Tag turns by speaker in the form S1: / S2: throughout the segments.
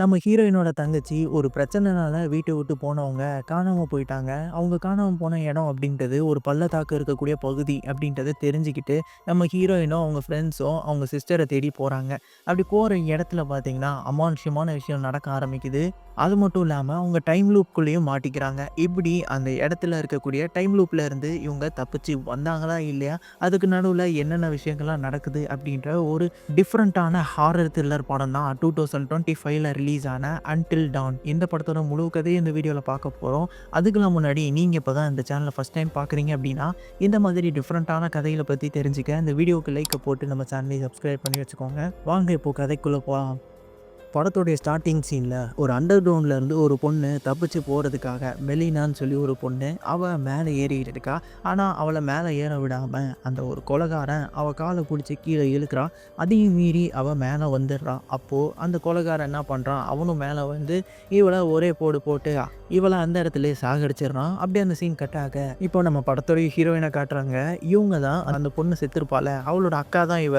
S1: நம்ம ஹீரோயினோட தங்கச்சி ஒரு பிரச்சனைனால வீட்டை விட்டு போனவங்க காணாம போயிட்டாங்க. அவங்க காணாம போன இடம் அப்படின்றது ஒரு பள்ளத்தாக்கு இருக்கக்கூடிய பகுதி அப்படின்றத தெரிஞ்சுக்கிட்டு, நம்ம ஹீரோயினும் அவங்க ஃப்ரெண்ட்ஸும் அவங்க சிஸ்டரை தேடி போறாங்க. அப்படி போற இடத்துல பார்த்தீங்கன்னா, அமானுஷ்யமான விஷயம் நடக்க ஆரம்பிக்குது. அது மட்டும் இல்லாம அவங்க டைம் லூப்குள்ளேயும் மாட்டிக்கிறாங்க. இப்படி அந்த இடத்துல இருக்கக்கூடிய டைம் லூப்ல இருந்து இவங்க தப்பிச்சு வந்தாங்களா இல்லையா? அதுக்கு நடுவுல என்னென்ன விஷயங்கள்லாம் நடக்குது அப்படின்ற ஒரு டிஃப்ரெண்ட்டான ஹாரர் த்ரில்லர் படம் தான் 2025ல ரிலீஸ் ஆன அன்டில் டான். இந்த படத்தோட முழு கதையை இந்த வீடியோல பார்க்க போறோம். அதுக்கெல்லாம் முன்னாடி நீங்க இப்ப தான் இந்த சேனலை ஃபர்ஸ்ட் டைம் பார்க்குறீங்க அப்படின்னா, இந்த மாதிரி டிஃப்ரெண்ட்டான கதைகள பத்தி தெரிஞ்சுக்க இந்த வீடியோவுக்கு லைக்க போட்டு நம்ம சேனலை சப்ஸ்கிரைப் பண்ணி வச்சுக்கோங்க. வாங்க இப்போ கதைக்குள்ள போலாம். படத்துடைய ஸ்டார்ட்டிங் சீன்ல ஒரு அண்டர் கிரவுண்ட்ல இருந்து ஒரு பொண்ணு தப்பிச்சு போறதுக்காக மெலினான்னு சொல்லி ஒரு பொண்ணு அவ மேலே ஏறிக்கிட்டு இருக்கா. ஆனா அவளை மேலே ஏற விடாம அந்த ஒரு கொலைகாரன் அவ காலை பிடிச்சி கீழே இழுக்கிறான். அதையும் மீறி அவ மேலே வந்துடுறான். அப்போ அந்த கொலைகாரன் என்ன பண்றான், அவனும் மேலே வந்து இவளை ஒரே போடு போட்டு இவளை அந்த இடத்துல சாகடிச்சிடுறான். அப்படியே அந்த சீன் கட் ஆக இப்போ நம்ம படத்தோடைய ஹீரோயினை காட்டுறாங்க. இவங்க தான் அந்த பொண்ணு செத்துருப்பால, அவளோட அக்கா தான் இவ.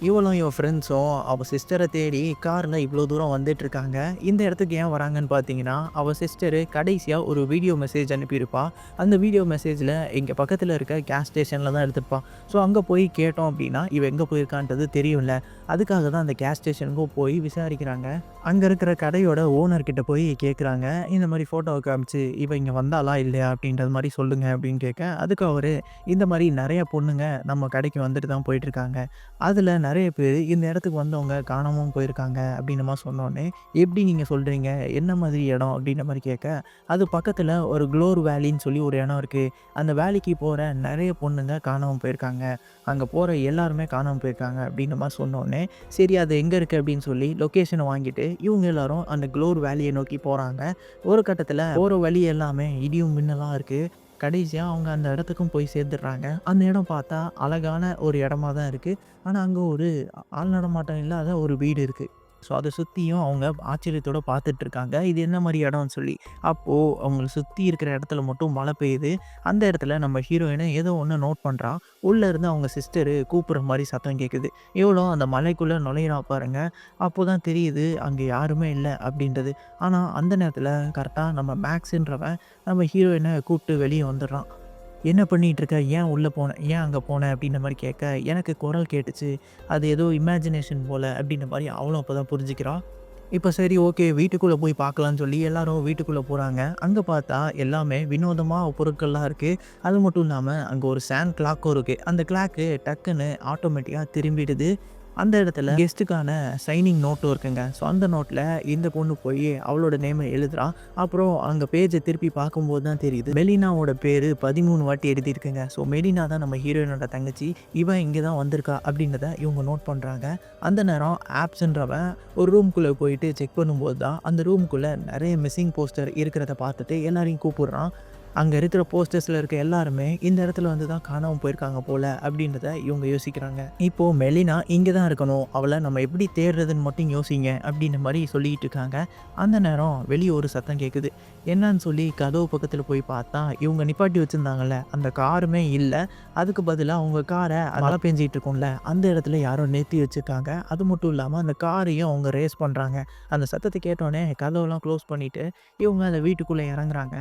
S1: இவளும் இவன் ஃப்ரெண்ட்ஸும் அவள் சிஸ்டரை தேடி காரில் இவ்வளோ தூரம் வந்துட்டுருக்காங்க. இந்த இடத்துக்கு ஏன் வராங்கன்னு பார்த்தீங்கன்னா, அவள் சிஸ்டரு கடைசியாக ஒரு வீடியோ மெசேஜ் அனுப்பியிருப்பா. அந்த வீடியோ மெசேஜில் இங்கே பக்கத்தில் இருக்க கேஸ் ஸ்டேஷனில் தான் எடுத்திருப்பான். ஸோ அங்கே போய் கேட்டோம் அப்படின்னா இவன் எங்கே போயிருக்கான்றது தெரியும்ல. அதுக்காக தான் அந்த கேஸ் ஸ்டேஷனுக்கும் போய் விசாரிக்கிறாங்க. அங்கே இருக்கிற கடையோட ஓனர்கிட்ட போய் கேட்குறாங்க, இந்த மாதிரி ஃபோட்டோவை காமிச்சு இவன் இங்கே வந்தாலா இல்லையா அப்படின்றது மாதிரி சொல்லுங்கள் அப்படின்னு கேட்க, அதுக்கு அவர் இந்த மாதிரி நிறைய பொண்ணுங்க நம்ம கடைக்கு வந்துட்டு தான் போயிட்டுருக்காங்க. அதில் நிறைய பேர் இந்த இடத்துக்கு வந்தவங்க காணாமல் போயிருக்காங்க அப்படின்ற மாதிரி சொன்னோடனே, எப்படி நீங்கள் சொல்கிறீங்க, என்ன மாதிரி இடம் அப்படின்ற மாதிரி கேட்க, அது பக்கத்தில் ஒரு க்ளோர் வேலின்னு சொல்லி ஒரு இடம் இருக்குது. அந்த வேலிக்கு போகிற நிறைய பொண்ணுங்க காணாமல் போயிருக்காங்க. அங்கே போகிற எல்லாருமே காணாமல் போயிருக்காங்க அப்படின்ற மாதிரி சொன்னோடனே, சரி அது எங்கே இருக்குது அப்படின்னு சொல்லி லொக்கேஷனை வாங்கிட்டு இவங்க எல்லாரும் அந்த க்ளோர் வேலியை நோக்கி போகிறாங்க. ஒரு கட்டத்தில் போகிற வழி எல்லாமே இடியும் மின்னலாம் இருக்குது. கடைசியாக அவங்க அந்த இடத்துக்கும் போய் சேர்ந்துடுறாங்க. அந்த இடம் பார்த்தா அழகான ஒரு இடமா தான் இருக்குது. ஆனால் அங்கே ஒரு ஆள் நடமாட்டம் இல்லாத ஒரு வீடு இருக்குது. ஸோ அதை சுற்றியும் அவங்க ஆச்சரியத்தோடு பார்த்துட்ருக்காங்க. இது என்ன மாதிரி இடம்னு சொல்லி. அப்போது அவங்கள சுற்றி இருக்கிற இடத்துல மட்டும் மழை பெய்யுது. அந்த இடத்துல நம்ம ஹீரோயினை ஏதோ ஒன்று நோட் பண்ணுறா. உள்ளேருந்து அவங்க சிஸ்டரு கூப்பிட்ற மாதிரி சத்தம் கேட்குது. இவ்வளோ அந்த மலைக்குள்ளே நுழையிறா பாருங்க. அப்போ தான் தெரியுது அங்கே யாருமே இல்லை அப்படின்றது. ஆனால் அந்த நேரத்தில் கரெக்டாக நம்ம மேக்ஸுன்றவன் நம்ம ஹீரோயினை கூப்பிட்டு வெளியே வந்துடுறான். என்ன பண்ணிகிட்ருக்க? ஏன் உள்ளே போன? ஏன் அங்கே போன? அப்படின்ற மாதிரி கேட்க, எனக்கு குரல் கேட்டுச்சு. அது ஏதோ இமேஜினேஷன் போல் அப்படின்ற மாதிரி அவளும் அப்போ தான் புரிஞ்சுக்கிறான். இப்போ சரி ஓகே வீட்டுக்குள்ளே போய் பார்க்கலான்னு சொல்லி எல்லாரும் வீட்டுக்குள்ளே போகிறாங்க. அங்கே பார்த்தா எல்லாமே வினோதமாக பொருட்கள்லாம் இருக்குது. அது மட்டும் இல்லாமல் அங்கே ஒரு சாண்ட் கிளாக்கும் இருக்குது. அந்த கிளாக்கு டக்குன்னு ஆட்டோமேட்டிக்காக திரும்பிடுது. அந்த இடத்துல கெஸ்ட்டுக்கான சைனிங் நோட்டும் இருக்குங்க. ஸோ அந்த நோட்டில் இந்த பொண்ணு போய் அவளோட நேமை எழுதுறா. அப்புறம் அங்கே பேஜை திருப்பி பார்க்கும்போது தான் தெரியுது மெலினாவோட பேர் 13 வாட்டி எழுதியிருக்குங்க. ஸோ மெலினா தான் நம்ம ஹீரோயினோட தங்கச்சி. இவன் இங்கே தான் வந்திருக்கா அப்படின்றத இவங்க நோட் பண்ணுறாங்க. அந்த நேரம் ஆப்ஸ்ன்றவன் ஒரு ரூம்குள்ளே போயிட்டு செக் பண்ணும்போது தான் அந்த ரூம்குள்ளே நிறைய மிஸ்ஸிங் போஸ்டர் இருக்கிறத பார்த்துட்டு எல்லாரையும் கூப்பிடுறான். அங்கே இருக்கிற போஸ்டர்ஸில் இருக்க எல்லாருமே இந்த இடத்துல வந்து தான் காணாமல் போயிருக்காங்க போல் அப்படின்றத இவங்க யோசிக்கிறாங்க. இப்போது மெலினா இங்கே தான் இருக்கணும், அவளை நம்ம எப்படி தேடுறதுன்னு மட்டும் யோசிங்க அப்படின்ற மாதிரி சொல்லிகிட்டு இருக்காங்க. அந்த நேரம் வெளியே ஒரு சத்தம் கேட்குது. என்னன்னு சொல்லி கதவு பக்கத்தில் போய் பார்த்தா இவங்க நிப்பாட்டி வச்சுருந்தாங்கல்ல அந்த காருமே இல்லை. அதுக்கு பதிலாக அவங்க காரை மழை பெஞ்சிட்டு இருக்கும்ல அந்த இடத்துல யாரோ நிறுத்தி வச்சுருக்காங்க. அது மட்டும் இல்லாமல் அந்த காரையும் அவங்க ரேஸ் பண்ணுறாங்க. அந்த சத்தத்தை கேட்டோடனே கதவுலாம் க்ளோஸ் பண்ணிவிட்டு இவங்க அந்த வீட்டுக்குள்ளே இறங்குறாங்க.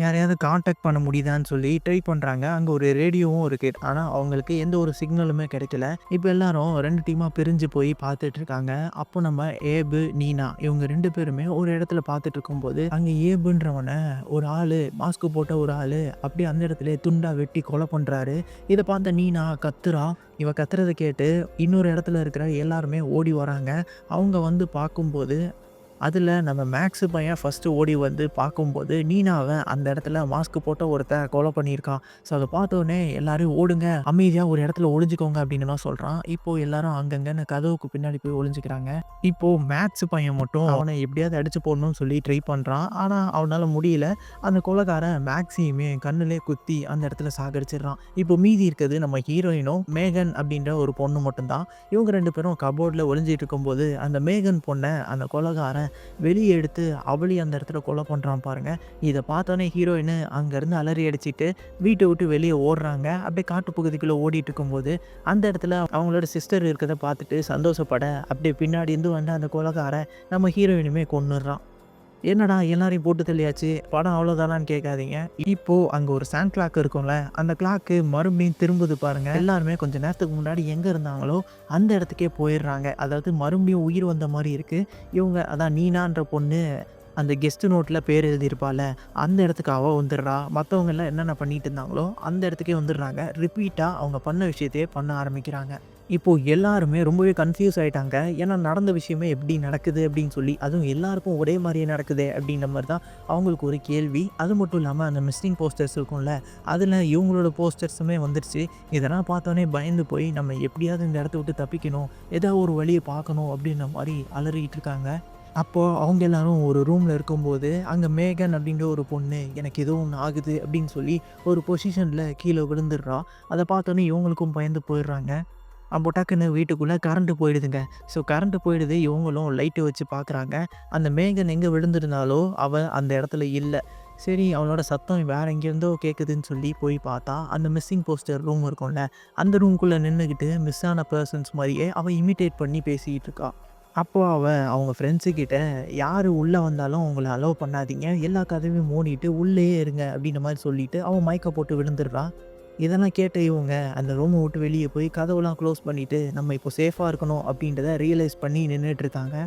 S1: யாரையாவது கான்டாக்ட் பண்ண முடியுதான்னு சொல்லி ட்ரை பண்ணுறாங்க. அங்கே ஒரு ரேடியோவும் இருக்குது. ஆனால் அவங்களுக்கு எந்த ஒரு சிக்னலுமே கிடைக்கல. இப்போ எல்லாரும் 2 டீமாக பிரிஞ்சு போய் பார்த்துட்ருக்காங்க. அப்போ நம்ம ஏபு, நீனா இவங்க 2 பேருமே ஒரு இடத்துல பார்த்துட்டு இருக்கும்போது அங்கே ஏபுன்றவனை ஒரு ஆள் மாஸ்க் போட்ட ஒரு ஆள் அப்படியே அந்த இடத்துல துண்டா வெட்டி கொலை பண்ணுறாரு. இதை பார்த்த நீனா கத்துறா. இவ கத்துறதை கேட்டு இன்னொரு இடத்துல இருக்கிற எல்லாருமே ஓடி வராங்க. அவங்க வந்து பார்க்கும்போது அதில் நம்ம மேக்ஸு பையன் ஃபஸ்ட்டு ஓடி வந்து பார்க்கும்போது நீனாவை அந்த இடத்துல மாஸ்க் போட்ட ஒருத்தன் கொலை பண்ணியிருக்கான். ஸோ அதை பார்த்தோன்னே எல்லாரும் ஓடுங்க, அமைதியாக ஒரு இடத்துல ஒளிஞ்சிக்கோங்க அப்படின்னு தான் சொல்கிறான். இப்போது எல்லாரும் அங்கங்கே கதவுக்கு பின்னாடி போய் ஒளிஞ்சிக்கிறாங்க. இப்போது மேக்ஸு பையன் மட்டும் அவனை எப்படியாவது அடிச்சு போடணும்னு சொல்லி ட்ரை பண்ணுறான். ஆனால் அவனால் முடியல. அந்த கொலைகாரன் மேக்ஸையுமே கண்ணிலே குத்தி அந்த இடத்துல சாகடிச்சிடுறான். இப்போ மீதி இருக்கிறது நம்ம ஹீரோயினும் மேகன் அப்படின்ற ஒரு பொண்ணு மட்டும்தான். இவங்க 2 பேரும் கபோர்டில் ஒளிஞ்சிட்டு இருக்கும்போது அந்த மேகன் பொண்ணை அந்த கொலைகாரன் வெளியே எடுத்து அவளையும் அந்த இடத்துல கொலை பண்ணுறான் பாருங்க. இதை பார்த்தோன்னே ஹீரோயின் அங்கேருந்து அலறி அடிச்சிட்டு வீட்டை விட்டு வெளியே ஓடுறாங்க. அப்படியே காட்டுப்பகுதிக்குள்ளே ஓடிட்டு இருக்கும்போது அந்த இடத்துல அவங்களோட சிஸ்டர் இருக்கிறத பார்த்துட்டு சந்தோஷப்பட அப்படியே பின்னாடி இருந்து வந்து அந்த கொலைகாரன் நம்ம ஹீரோயினுமே கொன்னுடுறான். என்னடா எல்லாரையும் போட்டு தள்ளியாச்சு, படம் அவ்வளோதானான்னு கேட்காதீங்க. இப்போ அங்கே ஒரு சாண்ட் கிளாக் இருக்கும்ல, அந்த கிளாக்கு மறுபடியும் திரும்புது பாருங்க. எல்லாருமே கொஞ்ச நேரத்துக்கு முன்னாடி எங்கே இருந்தாங்களோ அந்த இடத்துக்கே போயிடுறாங்க. அதாவது மறுபடியும் உயிர் வந்த மாதிரி இருக்குது. இவங்க அதான் நீனான்ற பொண்ணு அந்த கெஸ்ட் நோட்டில் பேர் எழுதியிருப்பாள், அந்த இடத்துக்கு அவள் வந்துடுறா. மற்றவங்க எல்லாம் என்னென்ன பண்ணிட்டு இருந்தாங்களோ அந்த இடத்துக்கே வந்துடுறாங்க. ரிப்பீட்டாக அவங்க பண்ண விஷயத்தையே பண்ண ஆரம்பிக்கிறாங்க. இப்போது எல்லாருமே ரொம்பவே கன்ஃப்யூஸ் ஆகிட்டாங்க. ஏன்னா நடந்த விஷயமே எப்படி நடக்குது அப்படின்னு சொல்லி, அதுவும் எல்லாருக்கும் ஒரே மாதிரியே நடக்குது அப்படின்ற மாதிரி தான் அவங்களுக்கு ஒரு கேள்வி. அது மட்டும் இல்லாமல் அந்த மிஸ்ஸிங் போஸ்டர்ஸ் இருக்கும்ல, அதில் இவங்களோட போஸ்டர்ஸுமே வந்துடுச்சு. இதெல்லாம் பார்த்தோன்னே பயந்து போய் நம்ம எப்படியாவது இந்த இடத்த விட்டு தப்பிக்கணும், ஏதாவது ஒரு வழியை பார்க்கணும் அப்படின்ற மாதிரி அலறிக்கிட்டு இருக்காங்க. அப்போது அவங்க எல்லாரும் ஒரு ரூமில் இருக்கும்போது அங்கே மேகன் அப்படின்ற ஒரு பொண்ணு எனக்கு ஏதோ ஒன்று ஆகுது அப்படின்னு சொல்லி ஒரு பொசிஷனில் கீழே விழுந்துடுறா. அதை பார்த்தோன்னே இவங்களுக்கும் பயந்து போயிடுறாங்க. அப்போ டக்குன்னு வீட்டுக்குள்ளே கரண்ட்டு போயிடுதுங்க. ஸோ கரண்ட்டு போயிடுது. இவங்களும் லைட்டு வச்சு பார்க்குறாங்க. அந்த மேகன் எங்கே விழுந்திருந்தாலோ அவள் அந்த இடத்துல இல்லை. சரி, அவளோட சத்தம் வேறு எங்கேருந்தோ கேட்குதுன்னு சொல்லி போய் பார்த்தா அந்த மிஸ்ஸிங் போஸ்டர் ரூம் இருக்கும்ல, அந்த ரூம்குள்ளே நின்றுக்கிட்டு மிஸ் ஆன பர்சன்ஸ் மாதிரியே அவள் இமிட்டேட் பண்ணி பேசிக்கிட்டு இருக்கா. அப்போது அவங்க ஃப்ரெண்ட்ஸுக்கிட்ட யார் உள்ளே வந்தாலும் அவங்கள அலோவ் பண்ணாதீங்க, எல்லா கதவையும் மூடிட்டு உள்ளேயே இருங்க அப்படின்ற மாதிரி சொல்லிவிட்டு அவன் மயக்க போட்டு விழுந்துடுறா. இதெல்லாம் கேட்ட இவங்க அந்த ரூமை விட்டு வெளியே போய் கதவுலாம் க்ளோஸ் பண்ணிவிட்டு நம்ம இப்போ சேஃபாக இருக்கணும் அப்படின்றத ரியலைஸ் பண்ணி நின்றுட்டுருக்காங்க.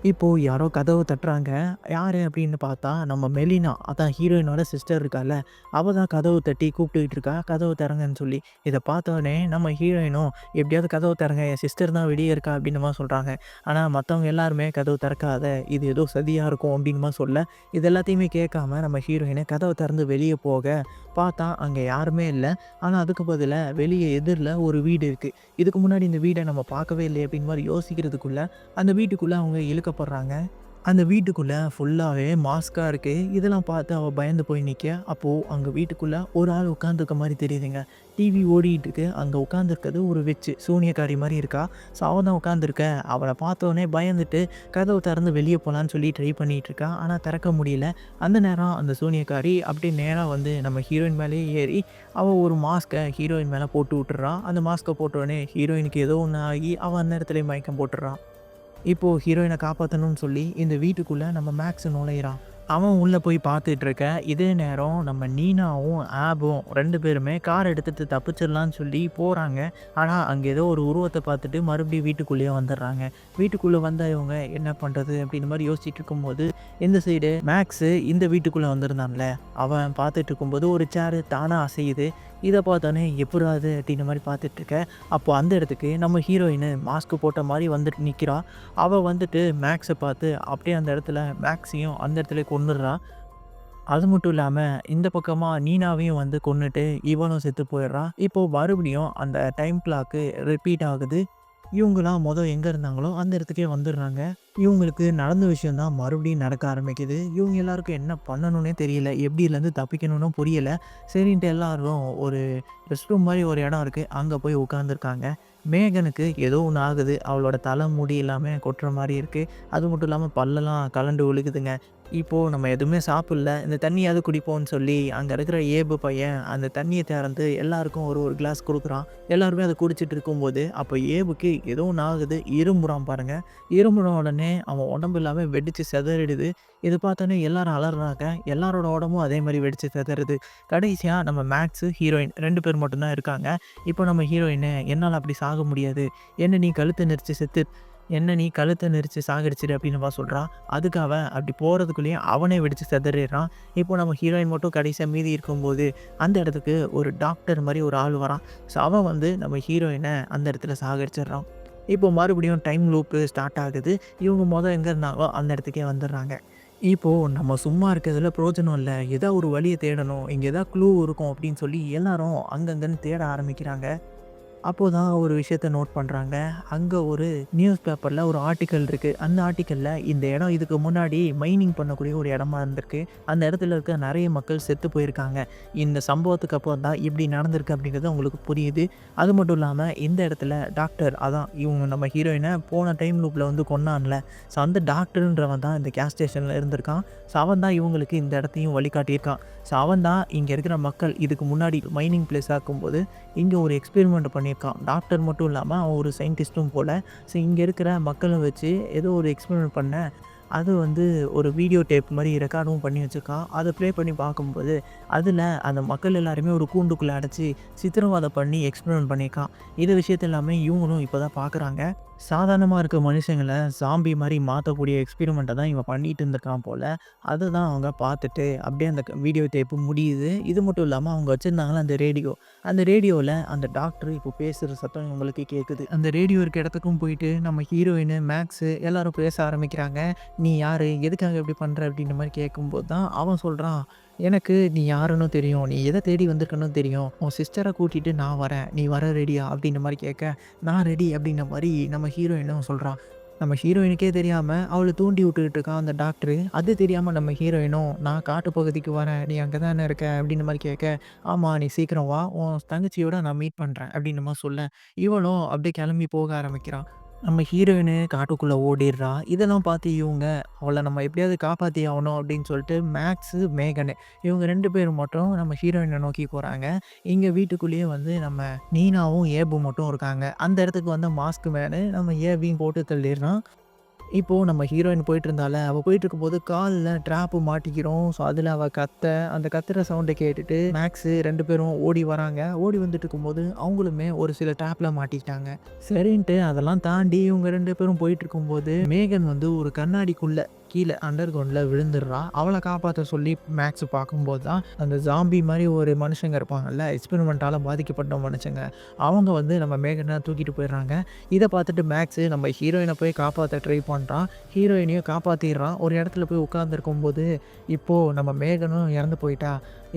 S1: இப்போது யாரோ கதவு தட்டுறாங்க. யார் அப்படின்னு பார்த்தா நம்ம மெலினா, அதான் ஹீரோயினோட சிஸ்டர் இருக்கால, அவள் தான் கதவு தட்டி கூப்பிட்டுக்கிட்டு இருக்கா, கதவு திறங்கன்னு சொல்லி. இதை பார்த்தோடனே நம்ம ஹீரோயினும் எப்படியாவது கதவு திறங்க, என் சிஸ்டர் தான் வெளியே இருக்கா அப்படின்னு மாதிரி சொல்கிறாங்க. ஆனால் மற்றவங்க எல்லாருமே கதவு திறக்காத, இது ஏதோ சதியாக இருக்கும் அப்படின்னு மாதிரி சொல்ல, இது எல்லாத்தையுமே கேட்காம நம்ம ஹீரோயினை கதவை திறந்து வெளியே போக பார்த்தா அங்கே யாருமே இல்லை. ஆனால் அதுக்கு பதிலாக வெளியே எதிரில் ஒரு வீடு இருக்குது. இதுக்கு முன்னாடி இந்த வீடை நம்ம பார்க்கவே இல்லை அப்படின்னு மாதிரி யோசிக்கிறதுக்குள்ளே அந்த வீட்டுக்குள்ளே அவங்க இழுக்கப்படுறாங்க. அந்த வீட்டுக்குள்ளே ஃபுல்லாகவே மாஸ்காக இருக்குது. இதெல்லாம் பார்த்து அவள் பயந்து போய் நிற்க. அப்போது அங்கே வீட்டுக்குள்ளே ஒரு ஆள் உட்காந்துருக்க மாதிரி தெரியுதுங்க. டிவி ஓடிட்டுருக்கு. அங்கே உட்காந்துருக்கிறது ஒரு வெச்சு சூனியக்காரி மாதிரி இருக்கா. ஸோ அவள் தான் உட்காந்துருக்க. அவளை பார்த்தோன்னே பயந்துட்டு கதவு திறந்து வெளியே போகலான்னு சொல்லி ட்ரை பண்ணிகிட்ருக்கா. ஆனால் திறக்க முடியல. அந்த நேரம் அந்த சூனியக்காரி அப்படியே நேராக வந்து நம்ம ஹீரோயின் மேலேயே ஏறி அவள் ஒரு மாஸ்க்கை ஹீரோயின் மேலே போட்டு விட்டுறான். அந்த மாஸ்க்கை போட்டோடனே ஹீரோயினுக்கு ஏதோ ஒன்று ஆகி அவள் அந்த இடத்துல மயக்கம் போட்டுடுறான். இப்போது ஹீரோயினை காப்பாற்றணும்னு சொல்லி இந்த வீட்டுக்குள்ளே நம்ம மேக்ஸ் நுழையிறான். அவன் உள்ளே போய் பார்த்துட்டு இருக்க. இதே நேரம் நம்ம நீனாவும் ஆபும் 2 பேருமே கார் எடுத்துகிட்டு தப்பிச்சிடலான்னு சொல்லி போகிறாங்க. ஆனால் அங்கே ஏதோ ஒரு உருவத்தை பார்த்துட்டு மறுபடியும் வீட்டுக்குள்ளேயே வந்துடுறாங்க. வீட்டுக்குள்ளே வந்த இவங்க என்ன பண்ணுறது அப்படின்ற மாதிரி யோசிச்சுட்டு இருக்கும்போது இந்த சைடு மேக்ஸு இந்த வீட்டுக்குள்ளே வந்திருந்தான்ல, அவன் பார்த்துட்டு இருக்கும்போது ஒரு சேரு தானாக அசையுது. இதை பார்த்தோன்னே எப்படாது அப்படின்ற மாதிரி பார்த்துட்ருக்க. அப்போது அந்த இடத்துக்கு நம்ம ஹீரோயின் மாஸ்க் போட்ட மாதிரி வந்துட்டு நிற்கிறா. அவள் வந்துட்டு மேக்ஸை பார்த்து அப்படியே அந்த இடத்துல மேக்ஸையும் அந்த இடத்துல கொன்னுடுறா. அது மட்டும் இல்லாமல் இந்த பக்கமாக நீனாவையும் வந்து கொன்னுட்டு இவனும் செத்து போயிடுறா. இப்போது மறுபடியும் அந்த டைம் கிளாக்கு ரிப்பீட் ஆகுது. இவங்களாம் எங்கே இருந்தாங்களோ அந்த இடத்துக்கே வந்துடுறாங்க. இவங்களுக்கு நடந்த விஷயம் தான் மறுபடியும் நடக்க ஆரம்பிக்குது. இவங்க எல்லாருக்கும் என்ன பண்ணணுன்னே தெரியல, எப்படிலேருந்து தப்பிக்கணும்னு புரியலை. சரின்ட்டு எல்லாரும் ஒரு ரெஸ்ட் ரூம் மாதிரி ஒரு இடம் இருக்குது, அங்கே போய் உட்காந்துருக்காங்க. மேகனுக்கு ஏதோ ஒன்று ஆகுது. அவளோட தலை முடி எல்லாமே கொட்டுற மாதிரி இருக்குது. அது மட்டும் இல்லாமல் பல்லெல்லாம் கலண்டு விழுகுதுங்க. இப்போது நம்ம எதுவுமே சாப்பிடல, இந்த தண்ணியாவது குடிப்போம்னு சொல்லி அங்கே இருக்கிற ஏபு பையன் அந்த தண்ணியை திறந்து எல்லாருக்கும் ஒரு ஒரு கிளாஸ் கொடுக்குறான். எல்லாருமே அதை குடிச்சிட்டு இருக்கும்போது அப்போ ஏபுக்கு ஏதோ ஒன்று ஆகுது. இரும்புறான் பாருங்கள். இரும்புன உடனே அவன் உடம்பு எல்லாமே வெடித்து செதறிடுது. இது பார்த்தோன்னே எல்லாரும் அலறாங்க. எல்லாரோட உடம்பும் அதே மாதிரி வெடித்து செதறுது. கடைசியாக நம்ம மேக்ஸு ஹீரோயின் 2 பேர் மட்டும்தான் இருக்காங்க. இப்போ நம்ம ஹீரோயினை என்னால் அப்படி சாக முடியாது, என்ன நீ கழுத்தை நெரிச்சு சாகடிச்சிடு அப்படின்னு சொல்கிறான். அதுக்கு அவன் அப்படி போகிறதுக்குள்ளேயும் அவனே வெடித்து செதறிடுறான். இப்போ நம்ம ஹீரோயின் மட்டும் கடைசியாக மீதி இருக்கும்போது அந்த இடத்துக்கு ஒரு டாக்டர் மாதிரி ஒரு ஆள் வரான். ஸோ அவன் வந்து நம்ம ஹீரோயினை அந்த இடத்துல சாகடிச்சிடுறான். இப்போ மறுபடியும் டைம் லூப்பு ஸ்டார்ட் ஆகுது. இவங்க எங்கே இருந்தாங்களோ அந்த இடத்துக்கே வந்துடுறாங்க. இப்போது நம்ம சும்மா இருக்கிறதுல பிரயோஜனம் இல்லை, ஏதாவது ஒரு வழியை தேடணும், இங்கே ஏதாவது க்ளூ இருக்கும் அப்படின்னு சொல்லி எல்லாரும் அங்கங்கன்னு தேட ஆரம்பிக்கிறாங்க. அப்போதான் ஒரு விஷயத்த நோட் பண்றாங்க. அங்க ஒரு நியூஸ் பேப்பர்ல ஒரு ஆர்டிக்கல் இருக்கு. அந்த ஆர்டிக்கல்ல இந்த இடம் இதுக்கு முன்னாடி மைனிங் பண்ணக்கூடிய ஒரு இடமா இருந்திருக்கு. அந்த இடத்துல இருக்க நெறைய மக்கள் செத்து போயிருக்காங்க. இந்த சம்பவத்துக்கு அப்புறம் தான் இப்படி நடந்திருக்கு அப்படிங்கிறது அவங்களுக்கு புரியுது. அது மட்டும் இல்லாம இந்த இடத்துல டாக்டர் அதான் இவங்க நம்ம ஹீரோயின போன டைம் லூப்ல வந்து கொன்னான்ல. ஸோ அந்த டாக்டர்ன்றவன் தான் இந்த கேஸ் ஸ்டேஷன்ல இருந்திருக்கான். ஸோ அவன் தான் இவங்களுக்கு இந்த இடத்தையும் வழிகாட்டியிருக்கான். ஸோ அவன் தான் இங்க இருக்கிற மக்கள் இதுக்கு முன்னாடி மைனிங் பிளேஸ் ஆக்கும்போது இங்க ஒரு எக்ஸ்பெரிமெண்ட் பண்ணியிருக்கான். டாக்டர் மட்டும் இல்லாம அவன் ஒரு சயின்டிஸ்ட்டும் போல. ஸோ இங்க இருக்கிற மக்கள வச்சு ஏதோ ஒரு எக்ஸ்பெரிமெண்ட் பண்ண அது வந்து ஒரு வீடியோ டேப் மாரி ரெக்கார்டும் பண்ணி வச்சிருக்கான். அத ப்ளே பண்ணி பார்க்கும்போது, அதில அந்த மக்கள் எல்லாரையுமே ஒரு கூண்டுக்குள்ள அடைச்சு சித்திரவதை பண்ணி எக்ஸ்பெரிமெண்ட் பண்ணியிருக்கான். இந்த விஷயத்த எல்லாமே இவங்களும் இப்ப தான் பார்க்குறாங்க. சாதாரணமா இருக்க மனுஷங்கள ஸாம்பி மாரி மாத்தக்கூடிய எக்ஸ்பெரிமெண்ட்ட தான் இவன் பண்ணிட்டு இருந்திருக்கான் போல. அத தான் அவங்க பார்த்துட்டு அப்படியே அந்த வீடியோ டேப் முடியுது. இது மட்டும் இல்லாம அவங்க வச்சிருந்தாங்கல்ல அந்த ரேடியோ. அந்த ரேடியோல அந்த டாக்டர் இப்போ பேசுற சத்தம் இவங்களுக்கு கேட்குது. அந்த ரேடியோ இருக்க இடத்துக்கும் போயிட்டு நம்ம ஹீரோயின், மேக்ஸு எல்லாரும் பேச ஆரம்பிக்கிறாங்க. "நீ யாரு? எதுக்காக இப்படி பண்ற?" அப்படின்ற மாரி கேட்கும்போது தான் அவன் சொல்றான், "எனக்கு நீ யாருன்னு தெரியும். நீ எத தேடி வந்திருக்கன்னு தெரியும். உன் சிஸ்டர கூட்டிட்டு நான் வரேன். நீ வர ரெடியா?" அப்படின்ற மாரி கேட்க, "நான் ரெடி" அப்படின்ற மாரி நம்ம ஹீரோயினும் சொல்றா. நம்ம ஹீரோயினுக்கே தெரியாம அவள தூண்டி விட்டுக்கிட்டு இருக்கான் அந்த டாக்டரு. அது தெரியாம நம்ம ஹீரோயினும், "நான் காட்டு பகுதிக்கு வரேன். நீ அங்க தானே இருக்க?" அப்படின்ற மாரி கேட்க, "ஆமா நீ சீக்கிரம் வா. உன் தங்கச்சியோட நான் மீட் பண்றேன்." அப்படின்ற மாரி சொல்ல, இவளும் அப்படியே கிளம்பி போக ஆரம்பிக்கிறா. நம்ம ஹீரோயினு காட்டுக்குள்ள ஓடிர்றா. இதெல்லாம் பார்த்து இவங்க, அவள நம்ம எப்படியாவது காப்பாத்தி ஆவணும் அப்படின்னு சொல்லிட்டு மேக்ஸு, மேகனு இவங்க 2 பேரும் மட்டும் நம்ம ஹீரோயின நோக்கி போறாங்க. இங்க வீட்டுக்குள்ளேயே வந்து நம்ம நீனாவும், ஏபும் மட்டும் இருக்காங்க. அந்த இடத்துக்கு வந்த மாஸ்க் மேனு நம்ம ஏபியும் போட்டு தள்ளிர்றான். இப்போ நம்ம ஹீரோயின் போயிட்டுருந்தால, அவ போயிட்டுருக்கும்போது கால்ல ட்ராப்பு மாட்டிக்கிறோம். ஸோ, அதில அவ கத்த, அந்த கத்துற சவுண்ட கேட்டுட்டு மேக்ஸு 2 பேரும் ஓடி வராங்க. ஓடி வந்துட்டுருக்கும்போது, அவங்களுமே ஒரு சில ட்ராப்ல மாட்டிக்கிட்டாங்க. சரின்ட்டு அதெல்லாம் தாண்டி இவங்க 2 பேரும் போயிட்டுருக்கும்போது, மேகன் வந்து ஒரு கண்ணாடிக்குள்ள கீழ அண்டர் கிரவுண்ட்ல விழுந்துர்றா. அவள காப்பாத்த சொல்லி மேக்ஸ் பார்க்கும்போது தான், அந்த ஜாம்பி மாரி ஒரு மனுஷங்க இருப்பாங்கல்ல, எக்ஸ்பெரிமெண்ட்டால பாதிக்கப்பட்ட மனுஷங்க. அவங்க வந்து நம்ம மேகன தூக்கிட்டு போயிடுறாங்க. இத பார்த்துட்டு மேக்ஸு நம்ம ஹீரோயின போய் காப்பாத்த ட்ரை பண்றான். ஹீரோயினையும் காப்பாத்திர்றான். ஒரு இடத்துல போய் உட்கார்ந்திருக்கும்போது, இப்போ நம்ம மேகனும் இறந்து போயிட்டா.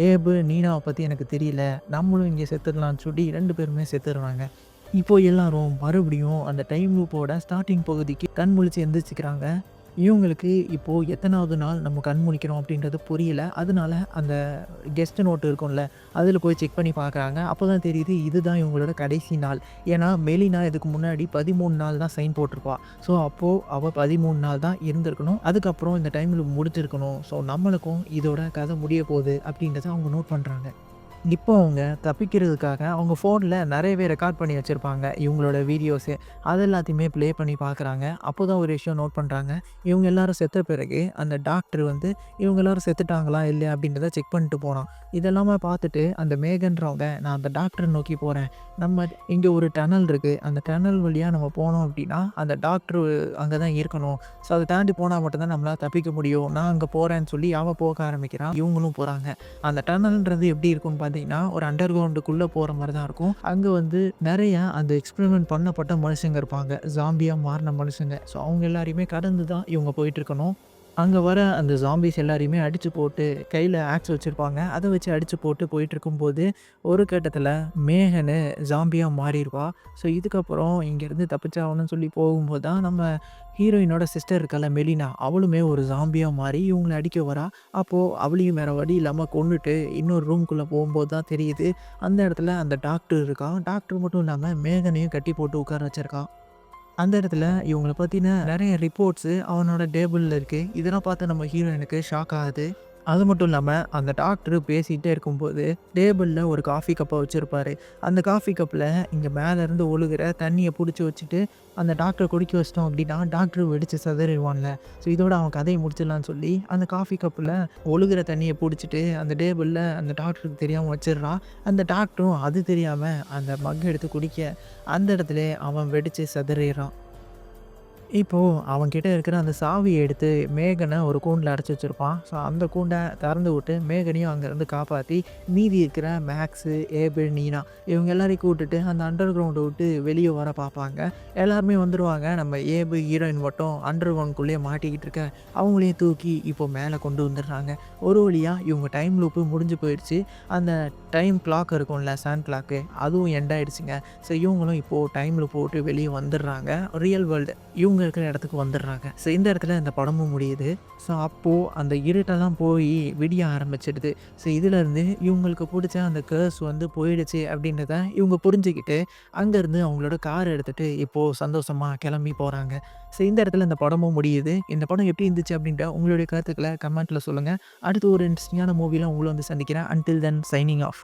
S1: ஏபு, நீனாவ பத்தி எனக்கு தெரியல. நம்மளும் இங்க செத்துடலாம்னு சொல்லி 2 பேருமே செத்துடுறாங்க. இப்போ எல்லாரும் மறுபடியும் அந்த டைம் லூப்போட ஸ்டார்ட்டிங் பகுதிக்கு கண் முழிச்சு எந்திரிச்சுக்கிறாங்க. இவங்களுக்கு இப்போ எத்தனாவது நாள் நம்ம கண் முழிக்கிறோம் அப்படின்றது புரியல. அதனால அந்த கெஸ்ட் நோட் இருக்கும்ல, அதில போய் செக் பண்ணி பார்க்குறாங்க. அப்போ தான் தெரியுது இதுதான் இவங்களோட கடைசி நாள். ஏன்னா மெலினா இதுக்கு முன்னாடி 13 நாள் தான் சைன் போட்டிருப்பா. ஸோ அப்போ அவ 13 நாள் தான் இருந்திருக்கணும். அதுக்கப்புறம் இந்த டைம்ல முடிச்சிருக்கணும். ஸோ நம்மளுக்கும் இதோட கதை முடிய போகுது அப்படின்றத அவங்க நோட் பண்றாங்க. இப்போ அவங்க தப்பிக்கிறதுக்காக அவங்க ஃபோன்ல நெறையவே ரெக்கார்ட் பண்ணி வச்சிருப்பாங்க. இவங்களோட வீடியோஸு. அது எல்லாத்தையுமே ப்ளே பண்ணி பார்க்குறாங்க. அப்போதான் ஒரு விஷயம் நோட் பண்றாங்க. இவங்க எல்லாரும் செத்த பிறகு அந்த டாக்டர் வந்து இவங்க எல்லாரும் செத்துட்டாங்களா? இல்லையா? அப்படின்றத செக் பண்ணிட்டு போறான். இதெல்லாமே பார்த்துட்டு அந்த மேகன்றவங்க, "நான் அந்த டாக்டர நோக்கி போறேன். நம்ம இங்க ஒரு டனல் இருக்கு. அந்த டனல் வழியா நம்ம போனோம் அப்படின்னா, அந்த டாக்டரு அங்க தான் இருக்கணும். ஸோ அத தாண்டி போனா மட்டும் தான் நம்மளால தப்பிக்க முடியும். நான் அங்க போறேன்னு" சொல்லி அவ போக ஆரம்பிக்கிறா. இவங்களும் போறாங்க. அந்த டனல்ன்றது எப்படி இருக்கும்னு பார்த்தீங்கன்னா, ஒரு அண்டர் கிரவுண்டுக்குள்ள போற மாரி தான் இருக்கும். அங்க வந்து நெறைய அந்த எக்ஸ்பெரிமெண்ட் பண்ணப்பட்ட மனுஷங்க இருப்பாங்க. ஸாம்பியா மாறுன மனுஷங்க. ஸோ அவங்க எல்லாரையுமே கடந்து தான் இவங்க போயிட்டுருக்கணும். அங்க வர அந்த ஸாம்பீஸ் எல்லாரையுமே அடிச்சு போட்டு கையில ஆக்ஸ் வச்சிருப்பாங்க. அத வச்சு அடிச்சு போட்டு போயிட்டுருக்கும்போது, ஒரு கட்டத்தில மேகனு ஸாம்பியா மாறிருவா. ஸோ இதுக்கப்புறம் இங்கேருந்து தப்பிச்சாகணும்னு சொல்லி போகும்போது தான் நம்ம ஹீரோயினோட சிஸ்டர் இருக்கால்ல மெலினா, அவளுமே ஒரு ஸாம்பியா மாறி இவங்கள அடிக்க வரா. அப்போ அவளையும் வேற வழி இல்லாம கொன்னுட்டு இன்னொரு ரூம்குள்ள போகும்போது தான் தெரியுது, அந்த இடத்துல அந்த டாக்டர் இருக்கான். டாக்டர் மட்டும் இல்லாம மேகனையும் கட்டி போட்டு உட்கார வச்சிருக்கான். அந்த இடத்துல இவங்கள பத்தின நெறைய ரிப்போர்ட்ஸு அவனோட டேபிள்ல இருக்கு. இதெல்லாம் பார்த்து நம்ம ஹீரோயினுக்கு ஷாக் ஆகுது. அது மட்டும் இல்லாம அந்த டாக்டரு பேசிட்டே இருக்கும்போது, டேபிள்ல ஒரு காஃபி கப்ப வச்சிருப்பாரு. அந்த காஃபி கப்ல இங்க மேலருந்து ஒழுகுற தண்ணிய புடிச்சு வச்சுட்டு, அந்த டாக்டர குடிக்க வச்சுட்டோம் அப்டின்னா, டாக்டரு வெடிச்சு சிதறிருவான்ல. ஸோ இதோட அவன் கதைய முடிச்சிடலான்னு சொல்லி, அந்த காஃபி கப்ல ஒழுகுற தண்ணிய புடிச்சிட்டு, அந்த டேபிள்ல அந்த டாக்டருக்கு தெரியாம வச்சிடுறான். அந்த டாக்டரும் அது தெரியாம அந்த மக்க எடுத்து குடிக்க, அந்த இடத்துலயே அவன் வெடிச்சு சிதறிர்றான். இப்போ அவன்கிட்ட இருக்கிற அந்த சாவிய எடுத்து மேகன ஒரு கூண்டுல அடைச்சு வச்சிருப்பான். ஸோ அந்த கூண்ட திறந்து விட்டு மேகனையும் அங்கேருந்து காப்பாத்தி, மீதி இருக்கிற மேக்ஸு, ஏபிள், நீனா இவங்க எல்லாரையும் கூட்டுட்டு அந்த அண்டர் கிரவுண்ட விட்டு வெளிய வர பார்ப்பாங்க. எல்லாருமே வந்துருவாங்க. நம்ம ஏபு ஹீரோயின் மட்டும் அண்டர் கிரவுண்ட்குள்ளேயே மாட்டிக்கிட்டு இருக்க, அவங்களையும் தூக்கி இப்போ மேல கொண்டு வந்துடுறாங்க. ஒரு வழியா இவங்க டைம் லூப்பு முடிஞ்சு போயிடுச்சு. அந்த டைம் கிளாக் இருக்கும்ல, சாண்ட் கிளாக்கு அதுவும் எண்ட் ஆயிடுச்சுங்க. ஸோ இவங்களும் இப்போ டைம் லூப் விட்டு வெளிய வந்துடுறாங்க. ரியல் வேர்ல்டு இவங்க இருக்கிற இடத்துக்கு வந்துடுறாங்க. ஸோ இந்த இடத்துல இந்த படமும் முடியுது. ஸோ அப்போது அந்த இருட்டெல்லாம் போய் விடிய ஆரம்பிச்சிடுது. ஸோ இதிலேருந்து இவங்களுக்கு பிடிச்ச அந்த கர்ஸ் வந்து போயிடுச்சு அப்படின்றத இவங்க புரிஞ்சுக்கிட்டு அங்கேருந்து அவங்களோட கார் எடுத்துகிட்டு இப்போது சந்தோஷமாக கிளம்பி போகிறாங்க. ஸோ இந்த இடத்துல இந்த படமும் முடியுது. இந்த படம் எப்படி இருந்துச்சு அப்படின்ட்டு உங்களுடைய கருத்துக்களை கமெண்ட்டில் சொல்லுங்கள். அடுத்து ஒரு இன்ட்ரெஸ்டிங்கான மூவியில் உங்களை வந்து சந்திக்கிறேன். Until then signing off.